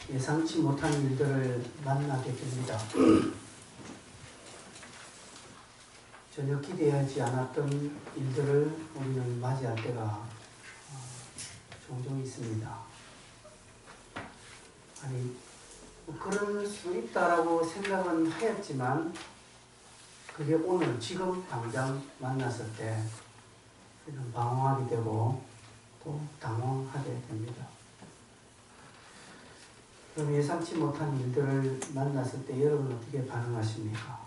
예상치 못한 일들을 만나게 됩니다. 전혀 기대하지 않았던 일들을 우리는 맞이할 때가 종종 있습니다. 아니, 그럴 수 있다라고 생각은 하였지만 그게 오늘 지금 당장 만났을 때 우리는 방황하게 되고 또 당황하게 됩니다. 그럼 예상치 못한 일들을 만났을 때 여러분 어떻게 반응하십니까?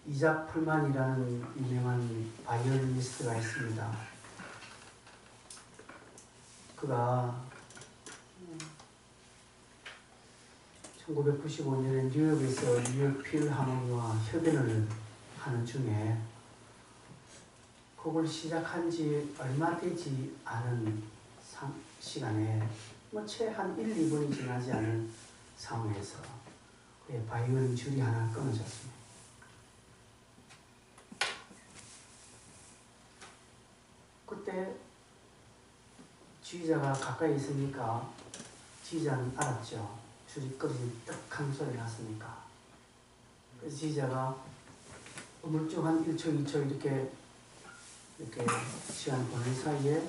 이작 풀만이라는 유명한 바이올리니스트가 있습니다. 그가 1995년에 뉴욕에서 뉴욕 필하모니와 협연을 하는 중에 곡을 시작한 지 얼마 되지 않은 시간에 채 한 1, 2분이 지나지 않은 상황에서 그의 바이올린 줄이 하나 끊어졌습니다. 그때 지휘자가 가까이 있으니까 지휘자는 알았죠. 줄이 끊어진 떡한 소리 났으니까. 그래서 지휘자가 어물쩍 한 1초, 2초 이렇게 시간 보낸 사이에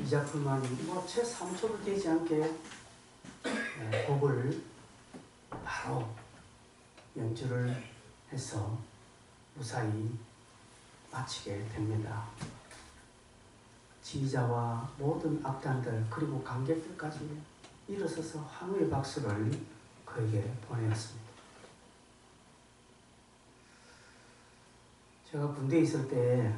이작품만이 채 3초도 되지 않게 곡을 바로 연주를 해서 무사히 마치게 됩니다. 지휘자와 모든 악단들 그리고 관객들까지 일어서서 환호의 박수를 그에게 보내었습니다. 제가 군대에 있을 때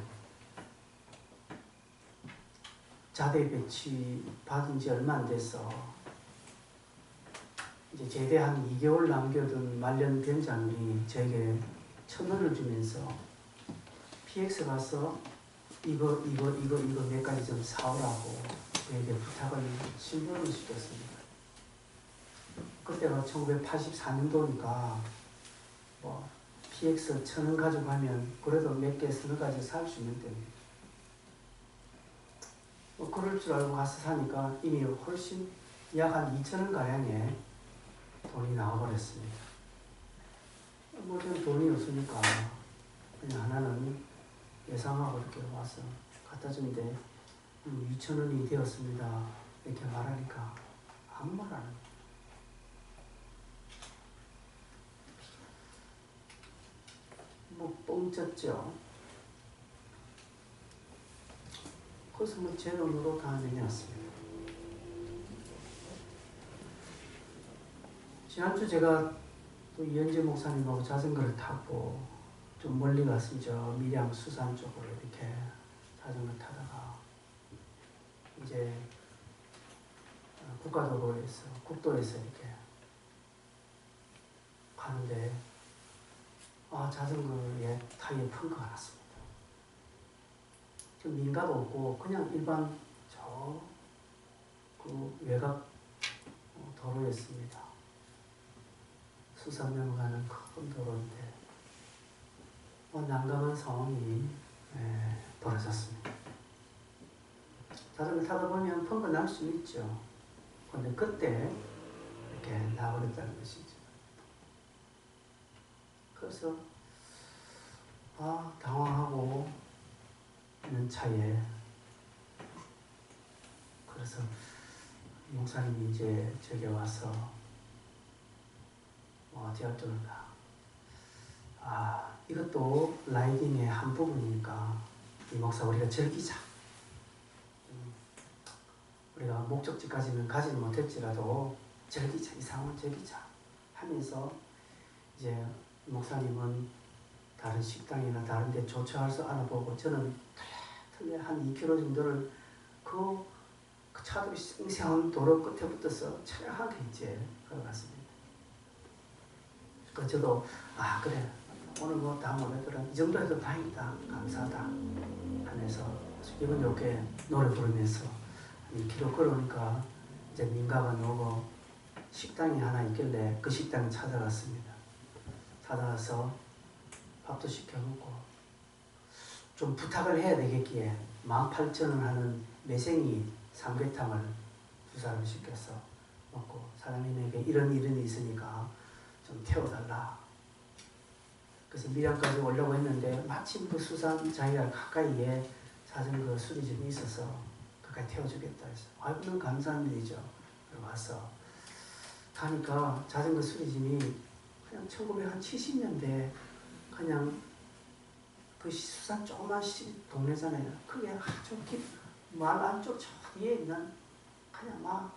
자대 배치 받은 지 얼마 안 돼서 이제 제대 한 2개월 남겨둔 말년 병장이 저에게 1,000원을 주면서 PX 가서 이거 몇 가지 좀 사오라고 저에게 부탁을 심부름을 시켰습니다. 그때가 1984년도니까 PX 1,000원 가지고 가면 그래도 몇 개 서너 가지 살 수 있는 때입니다. 그럴 줄 알고 가서 사니까 이미 훨씬 약 한 2,000원 가량의 돈이 나와버렸습니다. 저는 돈이 없으니까 그냥 하나는 예상하고 이렇게 와서 갖다 주는데 2,000원이 되었습니다. 이렇게 말하니까 아무 말 안 해요. 뻥 쪘죠. 그래서 제 돈으로 다 내놨습니다. 지난주 제가 또 이현재 목사님하고 자전거를 타고 좀 멀리 갔습니다. 밀양 수산 쪽으로 이렇게 자전거 타다가 이제 국도에서 이렇게 가는데 자전거에 타이어 펑크가 났습니다. 좀 민가도 없고 그냥 일반 그 외곽 도로였습니다. 수산 넘어가는 큰 도로인데 난감한 상황이 벌어졌습니다. 자전거 타다 보면 펑크 날 수 있죠. 그런데 그때 이렇게 나버렸다는 것이죠. 그래서 당황하고 있는 차에 그래서 목사님이 이제 저기 와서 제가 좀 이것도 라이딩의 한 부분이니까 이 목사 우리가 즐기자. 우리가 목적지까지는 가지는 못했지라도 즐기자. 이 상황을 즐기자 하면서 이제 목사님은 다른 식당이나 다른 데 조처해서 알아보고 저는 틀려 한 2km 정도를 그 차들이 쌩쌩한 도로 끝에 붙어서 차량하게 이제 걸어갔습니다. 그래서 저도 그래 오늘 다음 오늘들은 이 정도 해도 다행이다 감사하다 하면서 기분 좋게 노래 부르면서 2km 걸어오니까 이제 민가가 오고 식당이 하나 있길래 그 식당에 찾아갔습니다. 찾아가서 밥도 시켜 먹고 좀 부탁을 해야 되겠기에 18,000원 하는 매생이 삼계탕을 두 사람 시켜서 먹고, 사장님에게 이런 일이 있으니까 좀 태워달라. 그래서 밀양까지 오려고 했는데 마침 그 수산 자기가 가까이에 자전거 수리점이 있어서 가까이 태워주겠다 해서, 아이고 너무 감사한 일이죠. 그리고 와서 가니까 자전거 수리점이 그냥 1970년대 그냥 그 수산 조그만 동네잖아요. 그게 아주 말 안쪽 저 뒤에 있는 그냥 막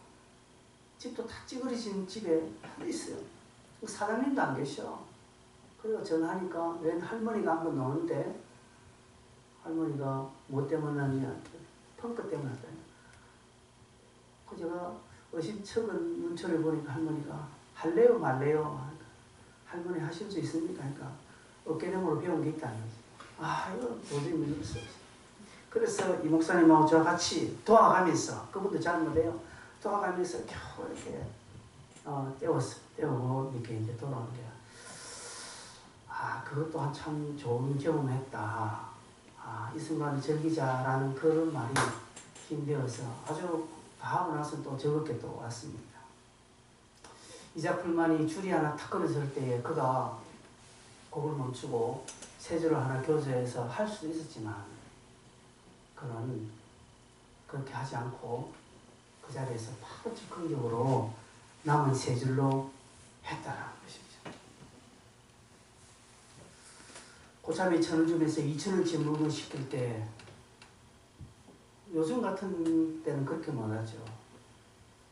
집도 다 찌그러진 집에 하나 있어요. 사장님도 안 계셔. 그리고 전화하니까 웬 할머니가 한번 노는데, 할머니가 뭐 때문에 왔냐, 펑크 때문에 왔다니. 그 제가 어심척은 눈초를 보니까 할머니가 할래요 말래요. 할머니 하실 수 있습니까? 그러니까 어깨너머로 배운 게 있다는 거지. 아, 이거 도저히 믿을 수 없어. 그래서 이 목사님하고 저와 같이 도와가면서, 그분도 잘 못해요. 도와가면서 겨우 이렇게 떼우고 이렇게 이제 돌아오는 거야. 아, 그것 또한 참 좋은 경험했다. 아, 이 순간을 즐기자라는 그런 말이 힘되어서 아주 다 하고 나서 또 즐겁게 또 왔습니다. 이자풀만이 줄이 하나 탁 끊어질 때에 그가 곡을 멈추고 세 줄을 하나 교조해서 할 수도 있었지만, 그는 그렇게 하지 않고 그 자리에서 바로 즉흥적으로 남은 세 줄로 했다라는 것이죠. 고참이 1,000원 주면서 2,000원치 물건 시킬 때, 요즘 같은 때는 그렇게 못하죠.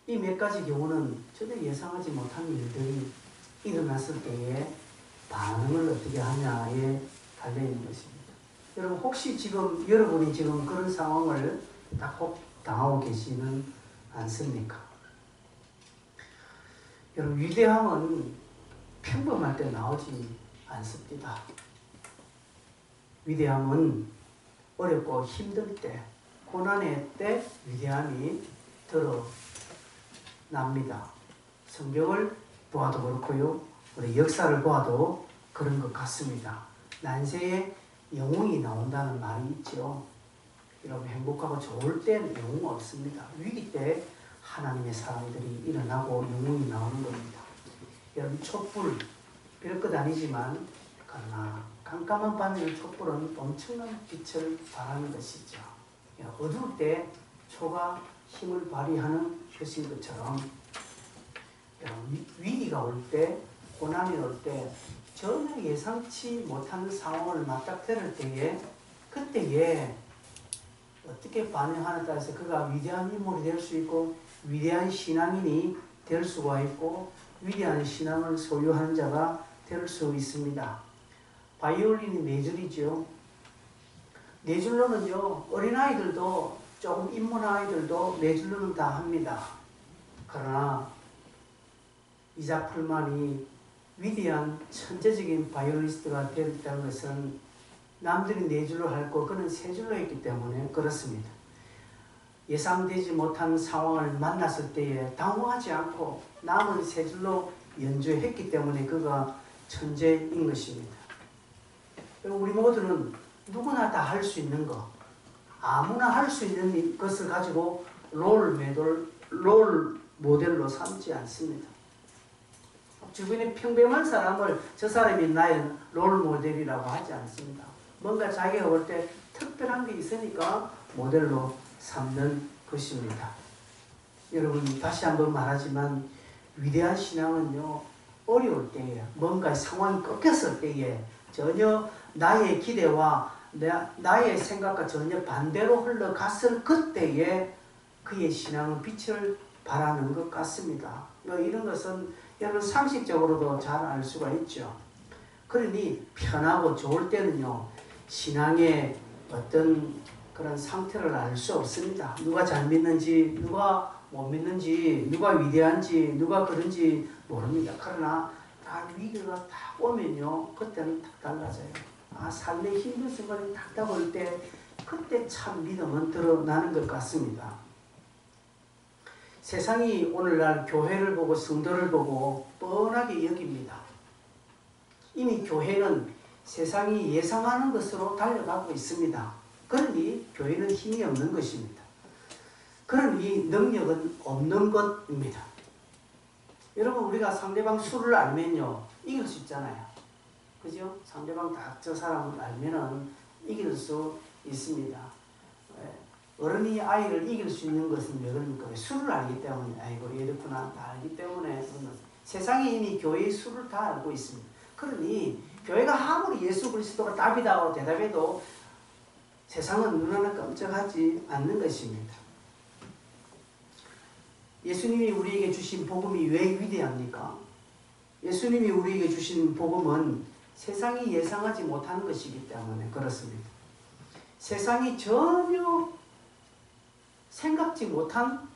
이 몇 가지 경우는 전혀 예상하지 못한 일들이 일어났을 때에 반응을 어떻게 하냐에 달려있는 것입니다. 여러분, 혹시 지금 여러분이 지금 그런 상황을 딱 당하고 계시는 않습니까? 여러분, 위대함은 평범할 때 나오지 않습니다. 위대함은 어렵고 힘들 때, 고난의 때 위대함이 드러납니다. 성경을 보아도 그렇고요, 우리 역사를 보아도 그런 것 같습니다. 난세에 영웅이 나온다는 말이 있죠. 여러분, 행복하고 좋을 때는 영웅 없습니다. 위기 때 하나님의 사람들이 일어나고 영웅이 나오는 겁니다. 여러분, 촛불 별것 아니지만, 그러나 깜깜한 밤에는 촛불은 엄청난 빛을 발하는 것이죠. 어두울 때 초가 힘을 발휘하는 것인 것처럼, 위기가 올 때, 고난이 올 때, 전혀 예상치 못하는 상황을 맞닥뜨릴 때에, 그때에 어떻게 반응하느냐에 따라서 그가 위대한 인물이 될 수 있고, 위대한 신앙인이 될 수가 있고, 위대한 신앙을 소유하는 자가 될 수 있습니다. 바이올린이 4줄이죠. 4줄로는요, 어린아이들도, 조금 입문한 아이들도 4줄로는 다 합니다. 그러나 이자풀만이 위대한 천재적인 바이올리스트가 되었다는 것은 남들이 4줄로 할 거 그는 3줄로 했기 때문에 그렇습니다. 예상되지 못한 상황을 만났을 때에 당황하지 않고 남은 3줄로 연주했기 때문에 그가 천재인 것입니다. 우리 모두는 누구나 다 할 수 있는 것, 아무나 할 수 있는 것을 가지고 롤 모델로 삼지 않습니다. 주변에 평범한 사람을 저 사람이 나의 롤 모델이라고 하지 않습니다. 뭔가 자기가 볼 때 특별한 게 있으니까 모델로 삼는 것입니다. 여러분, 다시 한번 말하지만 위대한 신앙은요, 어려울 때에, 뭔가 상황이 꺾였을 때에, 전혀 나의 기대와 나의 생각과 전혀 반대로 흘러갔을 그때에 그의 신앙은 빛을 발하는 것 같습니다. 이런 것은 여러분 상식적으로도 잘 알 수가 있죠. 그러니 편하고 좋을 때는요, 신앙의 어떤 그런 상태를 알 수 없습니다. 누가 잘 믿는지, 누가 못 믿는지, 누가 위대한지, 누가 그런지 모릅니다. 그러나 다 위기가 다 오면요, 그때는 딱 달라져요. 삶의 힘든 순간이 딱 올 때, 그때 참 믿음은 드러나는 것 같습니다. 세상이 오늘날 교회를 보고 성도를 보고 뻔하게 여깁니다. 이미 교회는 세상이 예상하는 것으로 달려가고 있습니다. 그러니 교회는 힘이 없는 것입니다. 그러니 능력은 없는 것입니다. 여러분, 우리가 상대방 수를 알면요, 이길 수 있잖아요. 그죠? 상대방 딱 저 사람을 알면은 이길 수 있습니다. 어른이 아이를 이길 수 있는 것은 왜 그럽니까? 수를 알기 때문에. 아이고, 이렇구나. 다 알기 때문에. 세상에 이미 교회의 수를 다 알고 있습니다. 그러니 교회가 아무리 예수 그리스도가 답이다고 대답해도 세상은 눈 하나 깜짝하지 않는 것입니다. 예수님이 우리에게 주신 복음이 왜 위대합니까? 예수님이 우리에게 주신 복음은 세상이 예상하지 못하는 것이기 때문에 그렇습니다. 세상이 전혀 생각지 못한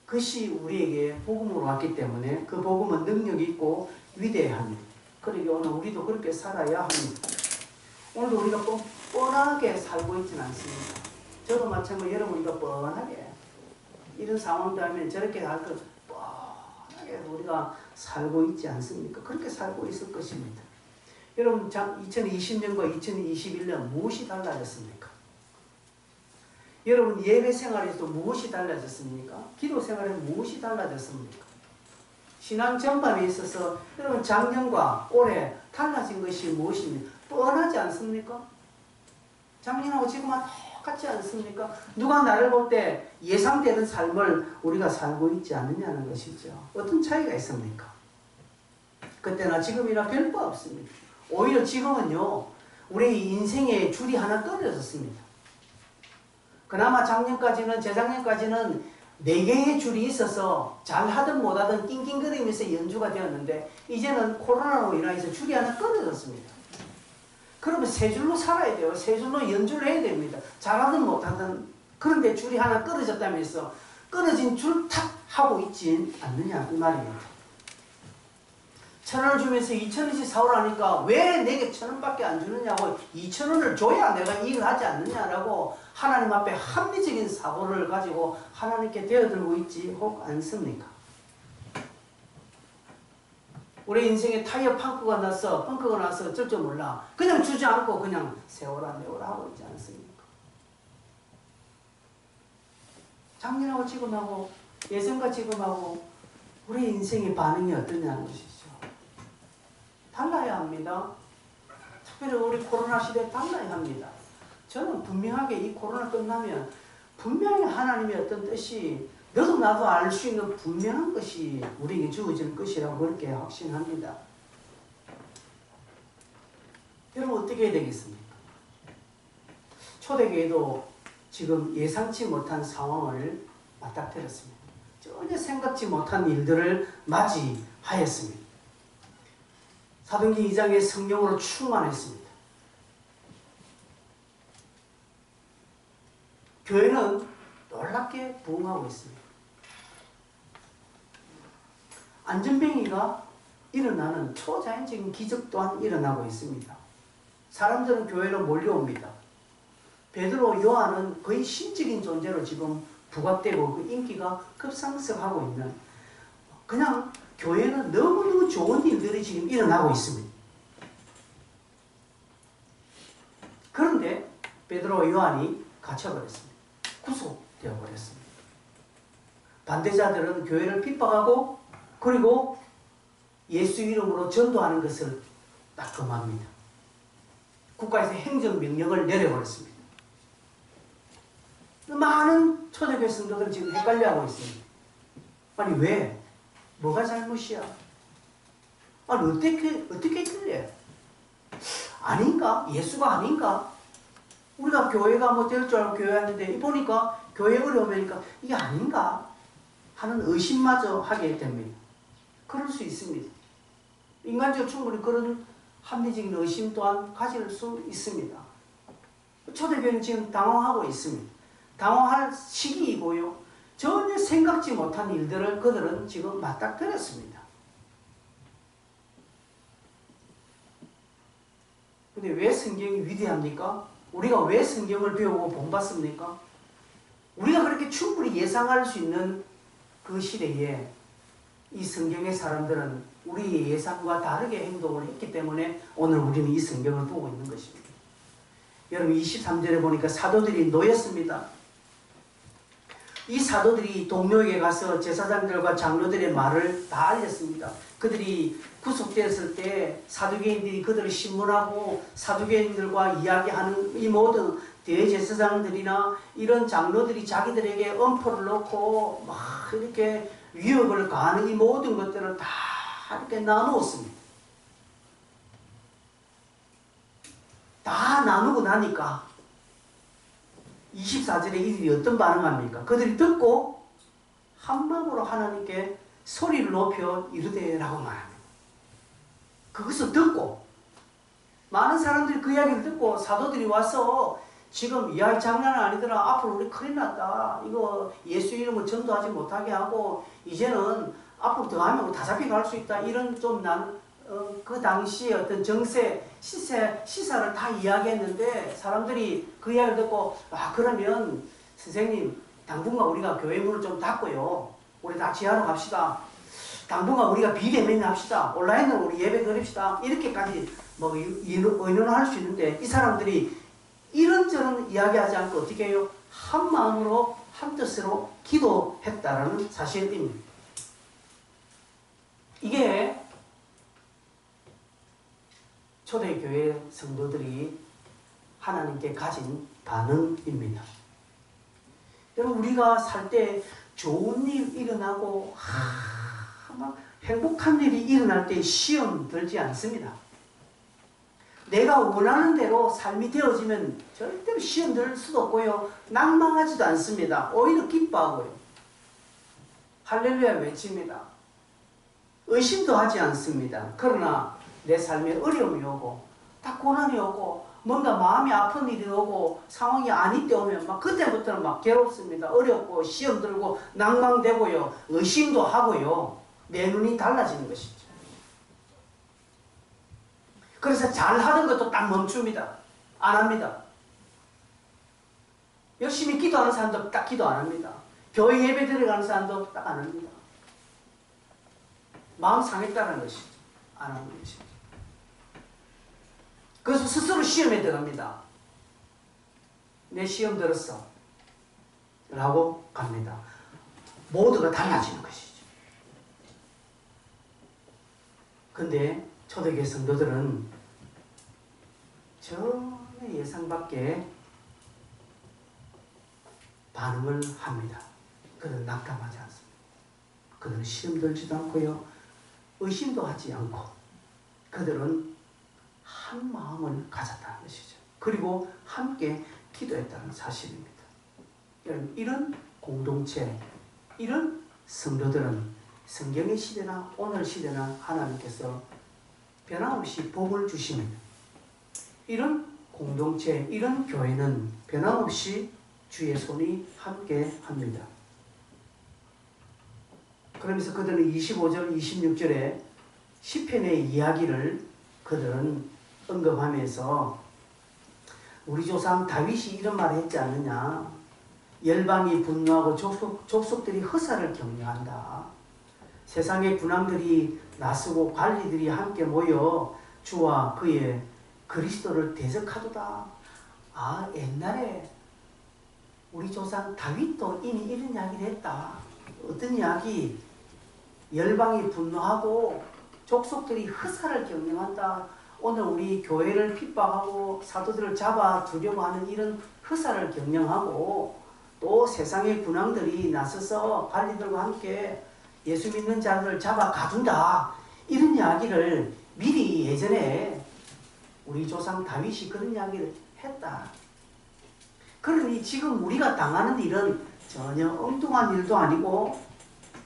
것이 우리에게 복음으로 왔기 때문에 그 복음은 능력이 있고 위대합니다. 그러기 오늘 우리도 그렇게 살아야 합니다. 오늘도 우리가 뻔하게 살고 있지는 않습니다. 저도 마찬가지로 여러분과 뻔하게 이런 상황도 하면 저렇게 할 것 뻔하게 우리가 살고 있지 않습니까? 그렇게 살고 있을 것입니다. 여러분, 2020년과 2021년 무엇이 달라졌습니까? 여러분, 예배 생활에서 무엇이 달라졌습니까? 기도 생활에 무엇이 달라졌습니까? 신앙 전반에 있어서 여러분 작년과 올해 달라진 것이 무엇입니까? 뻔하지 않습니까? 작년하고 지금은 똑같지 않습니까? 누가 나를 볼 때 예상되는 삶을 우리가 살고 있지 않느냐는 것이죠. 어떤 차이가 있습니까? 그때나 지금이나 별 바 없습니다. 오히려 지금은요, 우리 인생의 줄이 하나 끊어졌습니다. 그나마 작년까지는, 재작년까지는 4개의 줄이 있어서 잘하든 못하든 낑낑거리면서 연주가 되었는데 이제는 코로나로 인해서 줄이 하나 끊어졌습니다. 그러면 세 줄로 살아야 돼요. 세 줄로 연주를 해야 됩니다. 잘하든 못하든. 그런데 줄이 하나 끊어졌다면서 끊어진 줄 탁 하고 있지 않느냐 이 말입니다. 1,000원을 주면서 2,000원씩 사오라니까 왜 내게 1,000원밖에 안 주느냐고 2,000원을 줘야 내가 이익을 하지 않느냐라고 하나님 앞에 합리적인 사고를 가지고 하나님께 되어들고 있지 혹 않습니까? 우리 인생에 타이어 펑크가 나서 어쩔 줄 몰라. 그냥 주지 않고 그냥 세워라 내워라 하고 있지 않습니까? 작년하고 지금하고 예전과 지금하고 우리 인생의 반응이 어떠냐는 것이죠. 달라야 합니다. 특별히 우리 코로나 시대에 달라야 합니다. 저는 분명하게 이 코로나 끝나면 분명히 하나님의 어떤 뜻이 너도 나도 알 수 있는 분명한 것이 우리에게 주어질 것이라고 그렇게 확신합니다. 여러분 어떻게 해야 되겠습니까? 초대교회도 지금 예상치 못한 상황을 맞닥뜨렸습니다. 전혀 생각지 못한 일들을 맞이하였습니다. 사도행전 2장에 성령으로 충만했습니다. 교회는 놀랍게 부흥하고 있습니다. 안전병이가 일어나는 초자연적인 기적 또한 일어나고 있습니다. 사람들은 교회로 몰려옵니다. 베드로, 요한은 거의 신적인 존재로 지금 부각되고 그 인기가 급상승하고 있는 그냥 교회는 너무너무 좋은 일들이 지금 일어나고 있습니다. 그런데 베드로와 요한이 갇혀버렸습니다. 구속되어 버렸습니다. 반대자들은 교회를 핍박하고 그리고 예수 이름으로 전도하는 것을 딱 금합니다. 국가에서 행정명령을 내려버렸습니다. 많은 초대교회 성도들은 지금 헷갈려하고 있습니다. 아니 왜? 뭐가 잘못이야? 아니 어떻게 틀려? 아닌가? 예수가 아닌가? 우리가 교회가 뭐 될 줄 알고 교회 왔는데 보니까 교회 어려우니까 이게 아닌가? 하는 의심마저 하게 됩니다. 그럴 수 있습니다. 인간적으로 충분히 그런 합리적인 의심 또한 가질 수 있습니다. 초대교회는 지금 당황하고 있습니다. 당황할 시기이고요. 전혀 생각지 못한 일들을 그들은 지금 맞닥뜨렸습니다. 근데 왜 성경이 위대합니까? 우리가 왜 성경을 배우고 본받습니까? 우리가 그렇게 충분히 예상할 수 있는 그 시대에 이 성경의 사람들은 우리의 예상과 다르게 행동을 했기 때문에 오늘 우리는 이 성경을 보고 있는 것입니다. 여러분 23절에 보니까 사도들이 놓였습니다. 이 사도들이 동료에게 가서 제사장들과 장로들의 말을 다 알렸습니다. 그들이 구속되었을 때 사두개인들이 그들을 신문하고 사두개인들과 이야기하는 이 모든 대제사장들이나 이런 장로들이 자기들에게 엄포를 놓고 막 이렇게 위협을 가하는 이 모든 것들을 다 이렇게 나누었습니다. 다 나누고 나니까 24절에 이들이 어떤 반응합니까? 그들이 듣고 한마음으로 하나님께 소리를 높여 이르되라고 말합니다. 그것을 듣고 많은 사람들이 그 이야기를 듣고 사도들이 와서 지금 야 장난 아니더라. 앞으로 우리 큰일 났다. 이거 예수 이름을 전도하지 못하게 하고 이제는 앞으로 더 하면 다 잡혀갈 수 있다. 이런 좀 그 당시에 어떤 정세, 시사를 다 이야기했는데 사람들이 그 이야기를 듣고 그러면 선생님 당분간 우리가 교회 문을 좀 닫고요. 우리 다 지하로 갑시다. 당분간 우리가 비대면 합시다. 온라인으로 우리 예배 드립시다. 이렇게까지 뭐 의논할 수 있는데 이 사람들이 이런저런 이야기하지 않고 어떻게 해요? 한 마음으로 한 뜻으로 기도했다라는 사실입니다. 이게 초대교회 성도들이 하나님께 가진 반응입니다. 여러분 우리가 살 때 좋은 일 일어나고 막 행복한 일이 일어날 때 시험 들지 않습니다. 내가 원하는 대로 삶이 되어지면 절대로 시험 들 수도 없고요. 낭망하지도 않습니다. 오히려 기뻐하고요. 할렐루야 외칩니다. 의심도 하지 않습니다. 그러나 내 삶에 어려움이 오고 딱 고난이 오고 뭔가 마음이 아픈 일이 오고 상황이 아닐 때 오면 막 그때부터는 막 괴롭습니다. 어렵고 시험 들고 낭망되고요. 의심도 하고요. 내 눈이 달라지는 것이죠. 그래서 잘하는 것도 딱 멈춥니다. 안 합니다. 열심히 기도하는 사람도 딱 기도 안 합니다. 교회 예배 들어가는 사람도 딱 안 합니다. 마음 상했다는 것이죠. 안 하는 것이죠. 그래서 스스로 시험에 들어갑니다. 내 시험 들었어. 라고 갑니다. 모두가 달라지는 것이죠. 근데 초대교회 성도들은 전혀 예상 밖의 반응을 합니다. 그들은 낙담하지 않습니다. 그들은 시험 들지도 않고요. 의심도 하지 않고 그들은 한 마음을 가졌다는 것이죠. 그리고 함께 기도했다는 사실입니다. 여러분 이런 공동체, 이런 성도들은 성경의 시대나 오늘 시대나 하나님께서 변함없이 복을 주십니다. 이런 공동체, 이런 교회는 변함없이 주의 손이 함께 합니다. 그러면서 그들은 25절, 26절에 시편의 이야기를 그들은 언급하면서 우리 조상 다윗이 이런 말을 했지 않느냐. 열방이 분노하고 족속들이 허사를 격려한다. 세상의 군왕들이 나서고 관리들이 함께 모여 주와 그의 그리스도를 대적하도다. 옛날에 우리 조상 다윗도 이미 이런 이야기를 했다. 어떤 이야기? 열방이 분노하고 족속들이 허사를 격려한다. 오늘 우리 교회를 핍박하고 사도들을 잡아두려고 하는 이런 허사를 격려하고 또 세상의 군왕들이 나서서 관리들과 함께 예수 믿는 자들을 잡아 가둔다. 이런 이야기를 미리 예전에 우리 조상 다윗이 그런 이야기를 했다. 그러니 지금 우리가 당하는 일은 전혀 엉뚱한 일도 아니고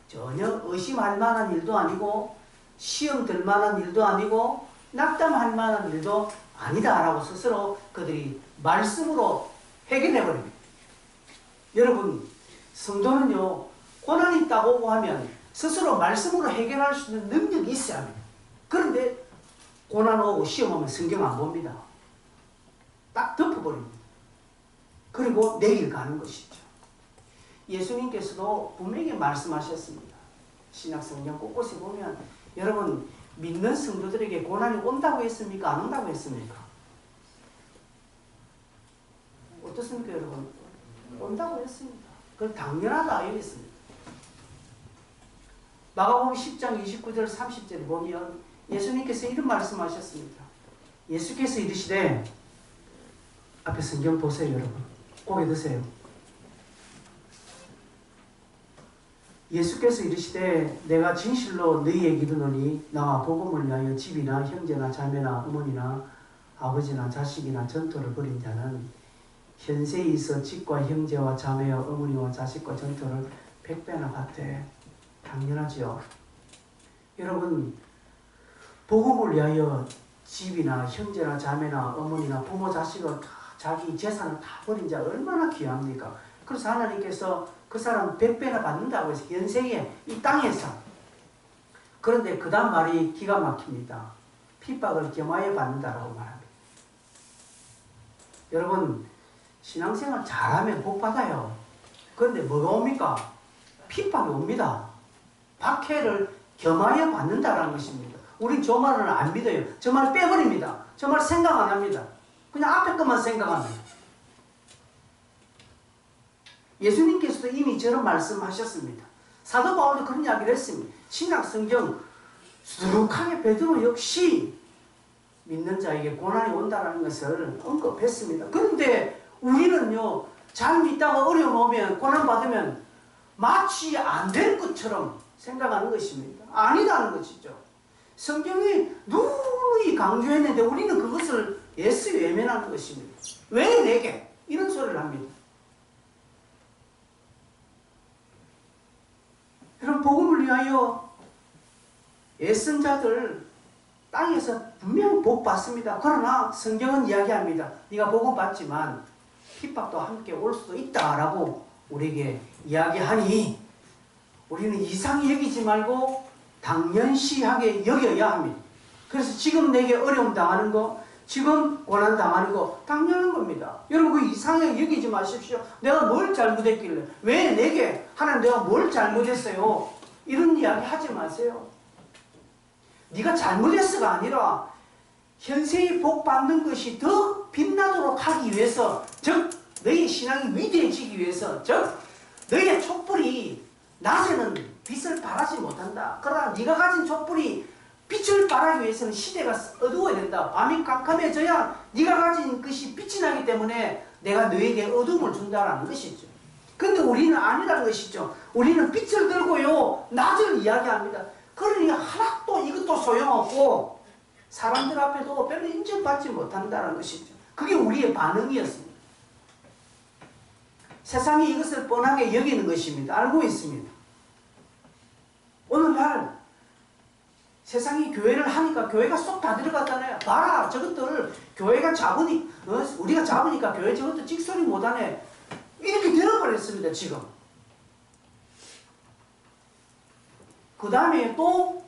전혀 의심할 만한 일도 아니고 시험 들 만한 일도 아니고 낙담할 만한 일도 아니다라고 스스로 그들이 말씀으로 해결해버립니다. 여러분 성도는요 고난이 있다고 하면 스스로 말씀으로 해결할 수 있는 능력이 있어야 합니다. 그런데 고난 오고 시험 오면 성경 안 봅니다. 딱 덮어버립니다. 그리고 내일 가는 것이죠. 예수님께서도 분명히 말씀하셨습니다. 신약성경 곳곳에 보면 여러분, 믿는 성도들에게 고난이 온다고 했습니까? 안 온다고 했습니까? 어떻습니까, 여러분? 온다고 했습니다. 그건 당연하다 이랬습니다. 마가복음 10장 29절 30절에 보면 예수님께서 이런 말씀하셨습니다. 예수께서 이르시되, 앞에 성경 보세요, 여러분. 고개 드세요. 예수께서 이르시되 내가 진실로 너희에게 이르노니 나와 복음을 위하여 집이나 형제나 자매나 어머니나 아버지나 자식이나 전토를 벌인 자는 현세에 있어 집과 형제와 자매와 어머니와 자식과 전토를 100배나 받되. 당연하지요. 여러분, 복음을 위하여 집이나 형제나 자매나 어머니나 부모 자식을 다 자기 재산을 다 버린 자 얼마나 귀합니까? 그래서 하나님께서 그 사람 100배나 받는다고 해서 현세에 이 땅에서. 그런데 그 다음 말이 기가 막힙니다. 핍박을 겸하여 받는다라고 말합니다. 여러분, 신앙생활 잘하면 복 받아요. 그런데 뭐가 옵니까? 핍박이 옵니다. 박해를 겸하여 받는다라는 것입니다. 우린 저 말은 안 믿어요. 저 말 빼버립니다. 저 말 생각 안 합니다. 그냥 앞에 것만 생각합니다. 예수님께서도 이미 저런 말씀하셨습니다. 사도 바울도 그런 이야기를 했습니다. 신약 성경 수룩하게 베드로 역시 믿는 자에게 고난이 온다는 것을 언급했습니다. 그런데 우리는요, 잘 믿다가 어려움 오면, 고난 받으면 마치 안 될 것처럼 생각하는 것입니다. 아니다는 것이죠. 성경이 누누이 강조했는데 우리는 그것을 예스 외면하는 것입니다. 왜 내게? 이런 소리를 합니다. 여러분, 복음을 위하여 애쓴 자들 땅에서 분명 복 받습니다. 그러나 성경은 이야기합니다. 네가 복음 받지만 핍박도 함께 올 수도 있다라고 우리에게 이야기하니 우리는 이상히 여기지 말고 당연시하게 여겨야 합니다. 그래서 지금 내게 어려움 당하는 거, 지금 고난 당하는 거 당연한 겁니다. 여러분, 그 이상하게 여기지 마십시오. 내가 뭘 잘못했길래, 왜 내게, 하나님 내가 뭘 잘못했어요? 이런 이야기 하지 마세요. 네가 잘못했어가 아니라 현세의 복 받는 것이 더 빛나도록 하기 위해서, 즉 너희 신앙이 위대해지기 위해서, 즉 너희의 촛불이 낮에는 빛을 발하지 못한다. 그러나 네가 가진 촛불이 빛을 발하기 위해서는 시대가 어두워야 된다. 밤이 깜깜해져야 네가 가진 것이 빛이 나기 때문에 내가 너에게 어둠을 준다라는 것이죠. 근데 우리는 아니라는 것이죠. 우리는 빛을 들고요, 낮을 이야기합니다. 그러니 하나도 이것도 소용없고 사람들 앞에도 별로 인정받지 못한다는 것이죠. 그게 우리의 반응이었습니다. 세상이 이것을 뻔하게 여기는 것입니다. 알고 있습니다. 오늘날 세상이 교회를 하니까 교회가 쏙 다 들어갔잖아요. 봐라, 저것들 교회가 잡으니, 우리가 잡으니까 교회 저것도 찍소리 못하네. 이렇게 되어버렸습니다, 지금. 그 다음에 또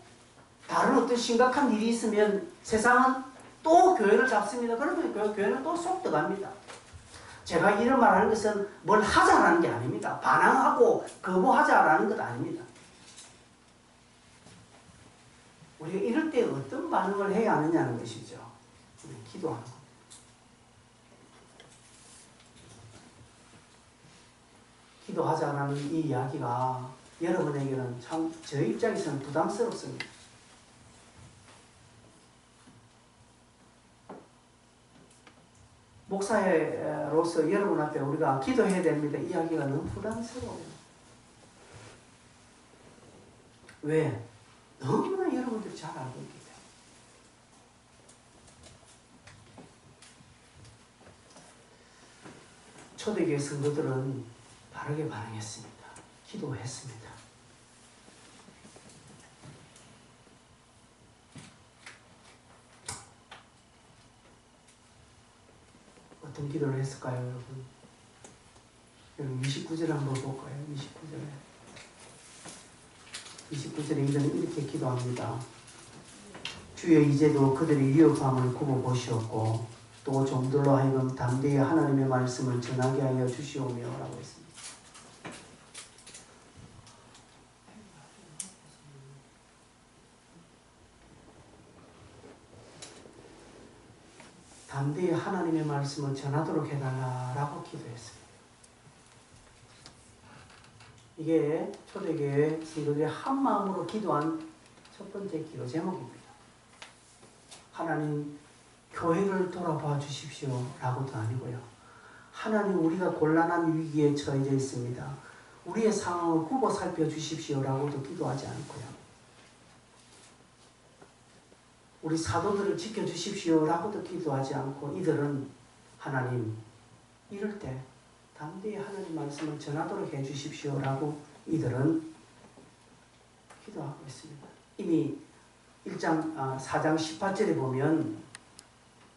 다른 어떤 심각한 일이 있으면 세상은 또 교회를 잡습니다. 그러면 교회는 또 쏙 들어갑니다. 제가 이런 말 하는 것은 뭘 하자라는 게 아닙니다. 반항하고 거부하자라는 것 아닙니다. 우리가 이럴 때 어떤 반응을 해야 하느냐는 것이죠. 기도하는 겁니다. 기도하자라는 이 이야기가 여러분에게는 참 저 입장에서는 부담스럽습니다. 목사로서 여러분 앞에 우리가 기도해야 됩니다. 이 이야기가 너무 부담스러워요. 왜? 너무나 여러분들이 잘 알고 있기 때문에. 초대교회 성도들은 바르게 반응했습니다. 기도했습니다. 어떤 기도를 했을까요, 여러분? 여러분 29절 한번 볼까요? 29절에 이들은 이렇게 기도합니다. 주여, 이제도 그들의 위협함을 굽어보시옵고 또 종들로 하여금 담대히 하나님의 말씀을 전하게 하여 주시오며 라고 했습니다. 담대히 하나님의 말씀을 전하도록 해달라라고 기도했습니다. 이게 초대교회 성도들이 한 마음으로 기도한 첫 번째 기도 제목입니다. 하나님, 교회를 돌아봐 주십시오 라고도 아니고요. 하나님, 우리가 곤란한 위기에 처해져 있습니다. 우리의 상황을 굽어 살펴주십시오 라고도 기도하지 않고요. 우리 사도들을 지켜주십시오 라고도 기도하지 않고 이들은 하나님, 이럴 때 담대히 하나님 말씀을 전하도록 해주십시오 라고 이들은 기도하고 있습니다. 이미 4장 18절에 보면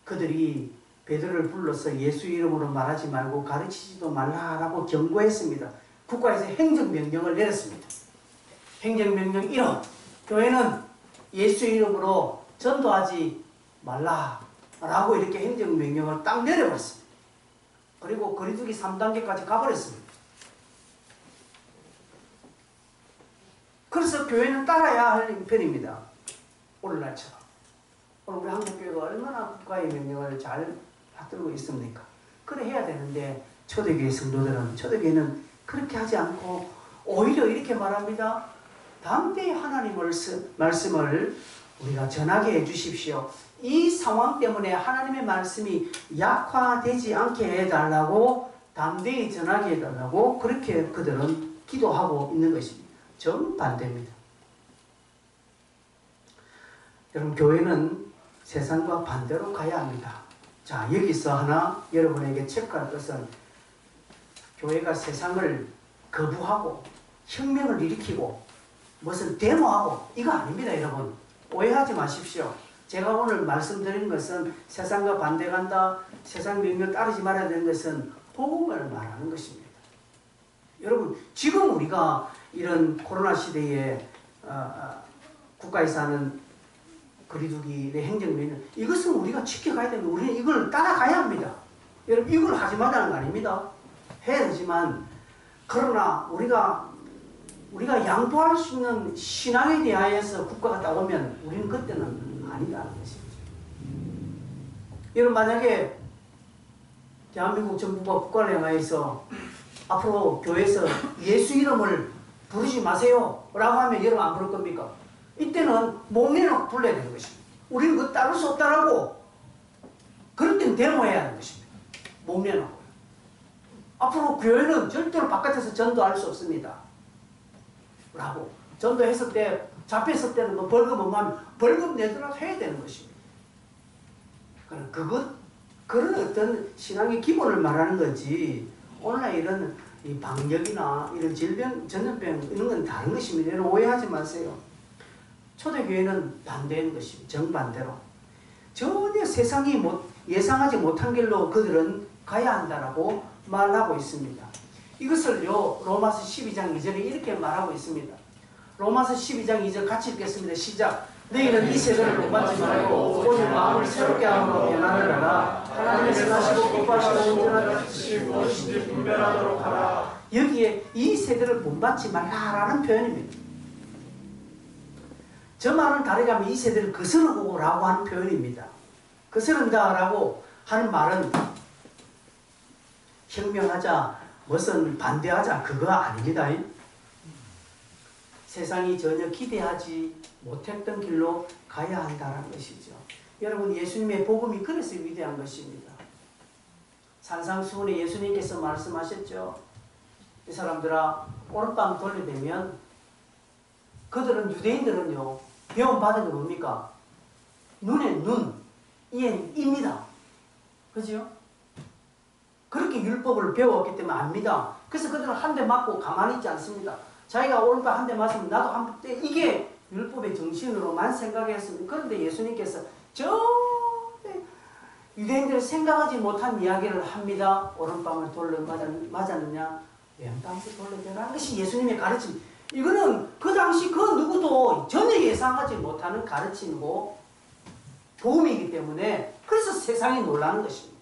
그들이 베드로를 불러서 예수 이름으로 말하지 말고 가르치지도 말라라고 경고했습니다. 국가에서 행정명령을 내렸습니다. 행정명령 1호, 교회는 예수 이름으로 전도하지 말라라고 이렇게 행정명령을 딱 내려버렸습니다. 그리고 거리두기 3단계까지 가버렸습니다. 그래서 교회는 따라야 할 편입니다. 오늘날처럼. 오늘 우리 한국교회가 얼마나 국가의 명령을 잘 받들고 있습니까? 그래 해야 되는데 초대교회 성도들은, 초대교회는 그렇게 하지 않고 오히려 이렇게 말합니다. 담대히 하나님의 말씀을 우리가 전하게 해주십시오. 이 상황 때문에 하나님의 말씀이 약화되지 않게 해달라고, 담대히 전하게 해달라고 그렇게 그들은 기도하고 있는 것입니다. 정반대입니다. 여러분, 교회는 세상과 반대로 가야 합니다. 자, 여기서 하나 여러분에게 체크할 것은, 교회가 세상을 거부하고 혁명을 일으키고 무슨 데모하고 이거 아닙니다. 여러분, 오해하지 마십시오. 제가 오늘 말씀드린 것은 세상과 반대 간다, 세상 명령 따르지 말아야 되는 것은 복음을 말하는 것입니다. 여러분, 지금 우리가 이런 코로나 시대에 국가에서 하는 거리두기의 행정명령, 이것은 우리가 지켜가야 되는, 우리는 이걸 따라가야 합니다. 여러분, 이걸 하지 말라는 거 아닙니다. 해야 되지만, 그러나 우리가 양보할 수 있는 신앙에 대하여서 국가가 따오면 우리는 그때는 아니다는 것이죠. 여러분, 만약에 대한민국 정부가 국가를 향하여서 앞으로 교회에서 예수 이름을 부르지 마세요 라고 하면 여러분 안 부를 겁니까? 이때는 목내놓고 불러야 되는 것입니다. 우리는 그거 따를 수 없다라고. 그럴 땐 데모해야 하는 것입니다. 목내놓고. 앞으로 교회는 절대로 바깥에서 전도할 수 없습니다 라고. 전도했을 때, 잡혔을 때는 뭐 벌금 없으면 벌금 내더라도 해야 되는 것입니다. 그런 어떤 신앙의 기본을 말하는 거지, 오늘날 이런 이 방역이나 이런 질병, 전염병 이런 건 다른 것입니다. 여러분 오해하지 마세요. 초대교회는 반대인 것입니다. 정반대로. 전혀 세상이 예상하지 못한 길로 그들은 가야 한다라고 말하고 있습니다. 이것을요, 로마서 12장 2절에 이렇게 말하고 있습니다. 로마서 12장 2절 같이 읽겠습니다. 시작. 너희는 이 세대를 본받지 말고 오직 마음을 새롭게 함으로 변화하라. 하나님의 선하시고 공부하시고 온전한 뜻이 무엇인지 분별하도록 하라. 여기에 이 세대를 본받지 말라라는 표현입니다. 저 말은 다르게 하면 이 세대를 거스르고 라고 하는 표현입니다. 거스른다 라고 하는 말은 혁명하자, 무슨 반대하자, 그거 아닙니다. 세상이 전혀 기대하지 못했던 길로 가야 한다는 것이죠. 여러분, 예수님의 복음이 그래서 위대한 것입니다. 산상수훈에 예수님께서 말씀하셨죠. 이 사람들아, 오른밤 돌려대면, 그들은, 유대인들은요, 배움받은 게 뭡니까? 눈에 눈, 이엔 입니다. 그죠? 그렇게 율법을 배웠기 때문에 압니다. 그래서 그들은 한 대 맞고 가만히 있지 않습니다. 자기가 오른밤 한 대 맞으면 나도 한 대, 이게 율법의 정신으로만 생각했습니다. 그런데 예수님께서 유대인들이 생각하지 못한 이야기를 합니다. 오른밤을 돌려 맞았느냐? 왼밤을 돌려대라는 것이 예수님의 가르침. 이거는 그 당시 그 누구도 전혀 예상하지 못하는 가르침이고 복음이기 때문에, 그래서 세상이 놀라는 것입니다.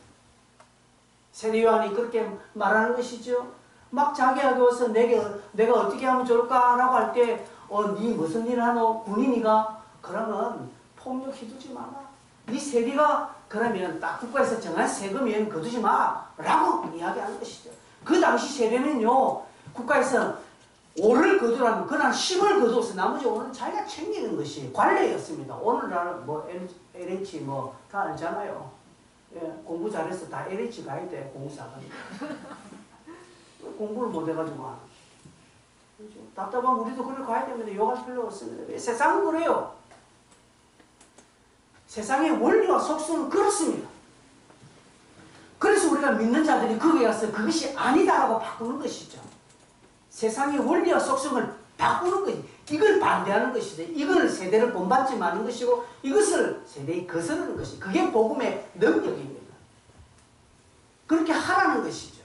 세례 요한이 그렇게 말하는 것이죠. 막 자기에게 와서 내가 어떻게 하면 좋을까라고 할 때, 네 무슨 일 하노? 군인이가? 그러면 폭력 휘두지 마라. 네 세리가 그러면 딱 국가에서 정한 세금은 거두지 마라고 이야기하는 것이죠. 그 당시 세례는요, 국가에서 5를 거두라면 그날 10을 거두어서 나머지 5는 자기가 챙기는 것이 관례였습니다. 오늘날 뭐 LH 뭐 다 알잖아요. 예, 공부 잘해서 다 LH 가야 돼, 공사가. 공부를 못 해가지고 하는. 그렇죠? 답답하면 우리도 그걸 가야 됩니다. 욕할 필요 없습니다. 세상은 그래요. 세상의 원리와 속성은 그렇습니다. 그래서 우리가 믿는 자들이 거기에 가서 그것이 아니다라고 바꾸는 것이죠. 세상의 원리와 속성을 바꾸는 것이, 이걸 반대하는 것이죠. 이걸 세대를 본받지 마는 것이고 이것을 세대에 거스르는 것이, 그게 복음의 능력입니다. 그렇게 하라는 것이죠.